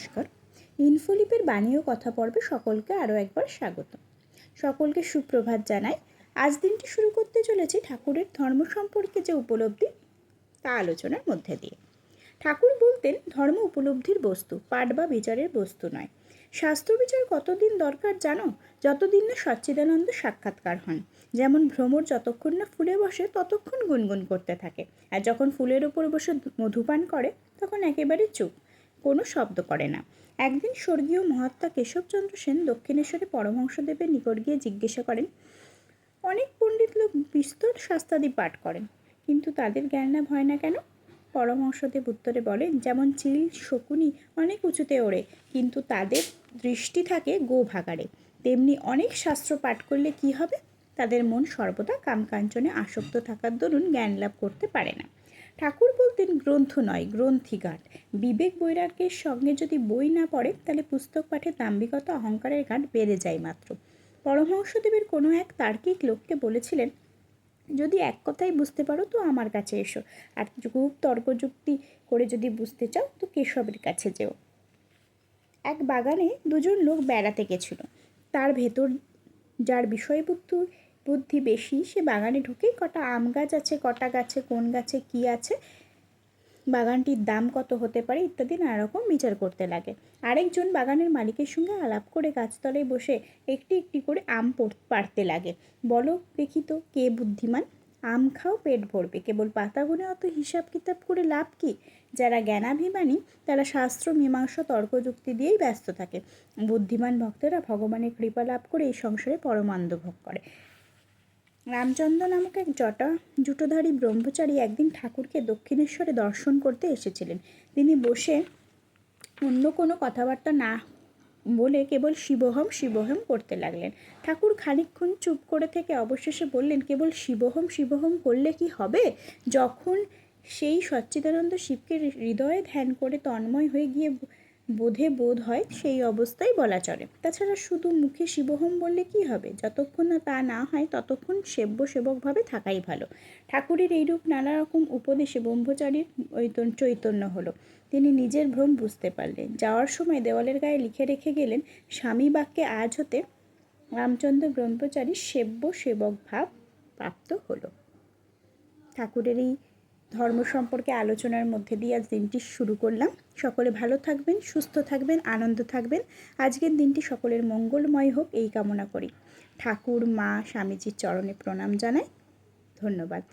নমস্কার। ইনফোলিপের বাণী ও কথা পর্বে সকলকে আরও একবার স্বাগত। সকলকে সুপ্রভাত জানাই। আজ দিনটি শুরু করতে চলেছি ঠাকুরের ধর্ম সম্পর্কে যে উপলব্ধি তা আলোচনার মধ্যে দিয়ে। ঠাকুর বলতেন, ধর্ম উপলব্ধির বস্তু, পাঠ বা বিচারের বস্তু নয়। শাস্ত্র বিচার কতদিন দরকার জানো? যতদিন না সচ্চিদানন্দ সাক্ষাৎকার হন। যেমন ভ্রমর যতক্ষণ না ফুলে বসে ততক্ষণ গুনগুন করতে থাকে, আর যখন ফুলের ওপর বসে মধুপান করে তখন একেবারে চুপ, কোনো শব্দ করে না। একদিন স্বর্গীয় মহাত্মা কেশবচন্দ্র সেন দক্ষিণেশ্বরে পরমহংসদেবের নিকট গিয়ে জিজ্ঞাসা করেন, অনেক পণ্ডিত লোক বিস্তর শাস্ত্রাদি পাঠ করেন, কিন্তু তাদের জ্ঞান লাভ হয় না কেন? পরমহংসদেব উত্তরে বলেন, যেমন চিল শকুনি অনেক উঁচুতে ওড়ে, কিন্তু তাদের দৃষ্টি থাকে গো ভাগাড়ে, তেমনি অনেক শাস্ত্র পাঠ করলে কি হবে? তাদের মন সর্বদা কামকাঞ্চনে আসক্ত থাকার দরুন জ্ঞান লাভ করতে পারে না। ঠাকুর বলতেন, গ্রন্থ নয়, গ্রন্থিঘাট। বিবেক বৈরাগ্যের সঙ্গে যদি বই না পড়ে, তাহলে পুস্তক পাঠে দাম্ভিকতা অহংকারের ঘাট বেড়ে যায় মাত্র। পরমহংসদেবের কোনো এক তার্কিক লোককে বলেছিলেন, যদি এক কথাই বুঝতে পারো তো আমার কাছে এসো, আর খুব তর্কযুক্তি করে যদি বুঝতে চাও তো কেশবের কাছে যেও। এক বাগানে দুজন লোক বেড়াতে গেছিল। তার ভেতর যার বুদ্ধি বেশি, সে বাগানে ঢুকেই কটা আম গাছ আছে, কটা গাছে কোন গাছে কি আছে, বাগানটির দাম কত হতে পারে ইত্যাদি নানা রকম বিচার করতে লাগে। আরেকজন বাগানের মালিকের সঙ্গে আলাপ করে গাছতলায় বসে একটি একটি করে আম পাড়তে লাগে। বলো দেখি তো কে বুদ্ধিমান? আম খাও, পেট ভরবে, কেবল পাতা গুনে অত হিসাব কিতাব করে লাভ কি? যারা জ্ঞানাভিমানী তারা শাস্ত্র মীমাংসা তর্কযুক্তি দিয়েই ব্যস্ত থাকে। বুদ্ধিমান ভক্তেরা ভগবানের কৃপা লাভ করে এই সংসারে পরমানন্দ ভোগ করে। রামচন্দ্র নামক এক জুটোধারী ব্রহ্মচারী একদিন ঠাকুরকে দক্ষিণেশ্বরে দর্শন করতে এসেছিলেন। তিনি বসে অন্য কোনো কথাবার্তা না বলে কেবল শিবহম শিবহম করতে লাগলেন। ঠাকুর খানিকক্ষণ চুপ করে থেকে অবশেষে বললেন, কেবল শিবহম শিবহম করলে কি হবে? যখন সেই সচ্চিদানন্দ শিবকে হৃদয়ে ধ্যান করে তন্ময় হয়ে গিয়ে বোধ হয়, সেই অবস্থায় বলা চলে। তাছাড়া শুধু মুখে শিবহোম বললে কি হবে? যতক্ষণ না তা না হয় ততক্ষণ সেবকভাবে থাকাই ভালো। ঠাকুরের এইরূপ নানা রকম উপদেশে ব্রহ্মচারীর চৈতন্য হলো। তিনি নিজের ভ্রম বুঝতে পারলেন। যাওয়ার সময় দেওয়ালের গায়ে লিখে রেখে গেলেন, স্বামী বাক্যে আজ হতে রামচন্দ্র ব্রহ্মচারীর সেবক ভাব প্রাপ্ত হলো। ঠাকুরের এই ধর্ম সম্পর্কে আলোচনার মধ্যে দিয়ে আজ দিনটি শুরু করলাম। সকলে ভালো থাকবেন, সুস্থ থাকবেন, আনন্দ থাকবেন। আজকের দিনটি সকলের মঙ্গলময় হোক এই কামনা করি। ঠাকুর, মা, স্বামীজির চরণে প্রণাম জানাই। ধন্যবাদ।